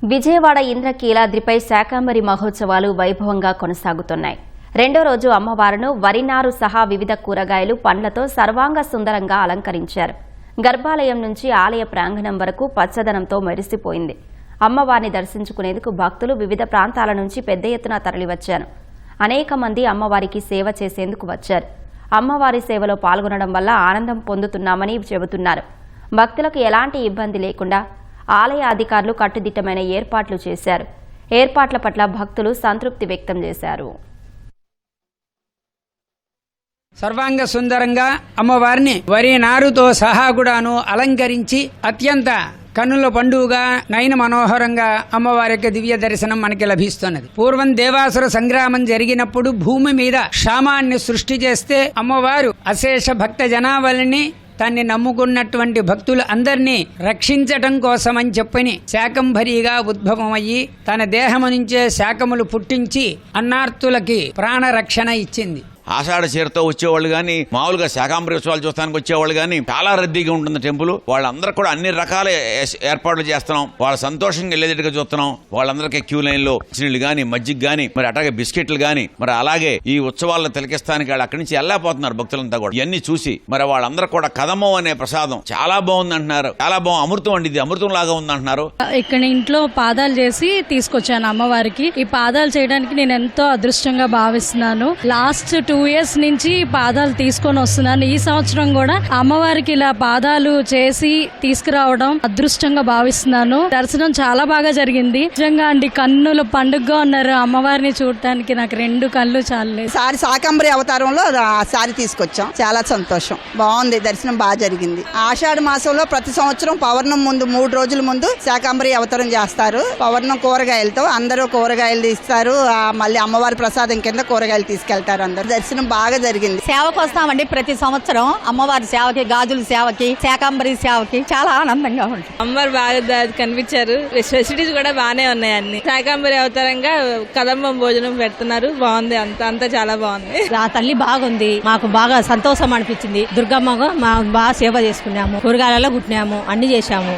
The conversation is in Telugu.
విజయవాడ ఇంద్రకీలాద్రిపై శాకంబరి మహోత్సవాలు వైభవంగా కొనసాగుతున్నాయి. రెండో రోజు అమ్మవారును వరినారు సహా వివిధ కూరగాయలు, పండ్లతో సర్వాంగ సుందరంగా అలంకరించారు. గర్భాలయం నుంచి ఆలయ ప్రాంగణం వరకు పచ్చదనంతో మెరిసిపోయింది. అమ్మవారిని దర్శించుకునేందుకు భక్తులు వివిధ ప్రాంతాల నుంచి పెద్ద ఎత్తున తరలివచ్చారు. అనేక మంది అమ్మవారికి సేవ చేసేందుకు వచ్చారు. అమ్మవారి సేవలో పాల్గొనడం వల్ల ఆనందం పొందుతున్నామని చెబుతున్నారు. భక్తులకు ఎలాంటి ఇబ్బంది లేకుండా ఆలయ అధికారులు కట్టుదిట్టమైన ఏర్పాట్లు చేశారు. ఏర్పాట్ల పట్ల భక్తులు సంతృప్తి వ్యక్తం చేశారు. సర్వాంగ సుందరంగా అమ్మవారిని వరి నారుతో సహా కూడాను అలంకరించి అత్యంత కన్నుల పండుగగా నయన మనోహరంగా అమ్మవారి యొక్క దివ్య దర్శనం మనకి లభిస్తున్నది. పూర్వం దేవాసుర సంగ్రామం జరిగినప్పుడు భూమి మీద క్షామాన్ని సృష్టి చేస్తే అమ్మవారు అశేష భక్త జనావళిని తన్ని నమ్ముకున్నటువంటి భక్తులు అందరినీ రక్షించటం కోసమని చెప్పని శాకంభరిగా ఉద్భవమయ్యి తన దేహము నుంచే శాకములు పుట్టించి అన్నార్తులకి ప్రాణరక్షణ ఇచ్చింది. ఆషాఢ చీరతో వచ్చేవాళ్ళు కానీ, మామూలుగా శాకాంబరి ఉత్సవాలు చూస్తానికి వచ్చేవాళ్ళు కానీ చాలా రద్దీగా ఉంటుంది టెంపుల్. వాళ్ళందరూ కూడా అన్ని రకాల ఏర్పాట్లు చేస్తున్నాం. వాళ్ళ సంతోషంగా వెళ్ళేదిగా చూస్తున్నాం. వాళ్ళందరికీ క్యూ లైన్ లో చిన్నీళ్ళు గానీ, మజ్జిగ గానీ, మరి అట్లాగే బిస్కెట్లు గానీ, మరి అలాగే ఈ ఉత్సవాలను తిలకిస్తానికి వాళ్ళు అక్కడి నుంచి వెళ్ళకపోతున్నారు భక్తులంతా కూడా. ఇవన్నీ చూసి మరి వాళ్ళందరూ కూడా కదమం అనే ప్రసాదం చాలా బాగుంది అంటున్నారు. చాలా బాగుంది, అమృతం అండి, ఇది అమృతం లాగా ఉంది అంటున్నారు. ఇక్కడ ఇంట్లో పాదాలు చేసి తీసుకొచ్చాను అమ్మవారికి. ఈ పాదాలు చేయడానికి నేను ఎంతో అదృష్టంగా భావిస్తున్నాను. లాస్ట్ 2 years నుంచి పాదాలు తీసుకొని వస్తున్నాను. ఈ సంవత్సరం కూడా అమ్మవారికి ఇలా పాదాలు చేసి తీసుకురావడం అదృష్టంగా భావిస్తున్నాను. దర్శనం చాలా బాగా జరిగింది. నిజంగా అండి, కన్నుల పండుగగా ఉన్నారు. అమ్మవారిని చూడటానికి నాకు 2 కళ్ళు చాలలేదు. సారి శాకంబరి అవతారంలో సారి తీసుకొచ్చాం. చాలా సంతోషం, బాగుంది. దర్శనం బాగా జరిగింది. ఆషాఢ మాసంలో ప్రతి సంవత్సరం పౌర్ణం ముందు 3 రోజుల ముందు శాకంబరి అవతారం చేస్తారు. పౌర్ణం కూరగాయలతో అందరూ కూరగాయలు తీస్తారు. మళ్ళీ అమ్మవారి ప్రసాదం కింద కూరగాయలు తీసుకెళ్తారు. అందరు దర్శనం బాగా జరిగింది. సేవకు వస్తామండి ప్రతి సంవత్సరం. అమ్మవారి సేవకి, గాజుల సేవకి, శాకంబరి సేవకి చాలా ఆనందంగా ఉంటుంది. అమ్మవారు బాగా కనిపించారు. ఫెసిలిటీస్ కూడా బాగానే ఉన్నాయి. అన్ని శాకంబరి అవతారంగా కదంబం భోజనం పెడుతున్నారు. బాగుంది, అంతా చాలా బాగుంది. ఆ తల్లి బాగుంది. మాకు బాగా సంతోషం అనిపించింది. దుర్గమ్మగా బాగా సేవ చేసుకున్నాము. కూరగాయలలో పుట్టినాము, అన్ని చేశాము.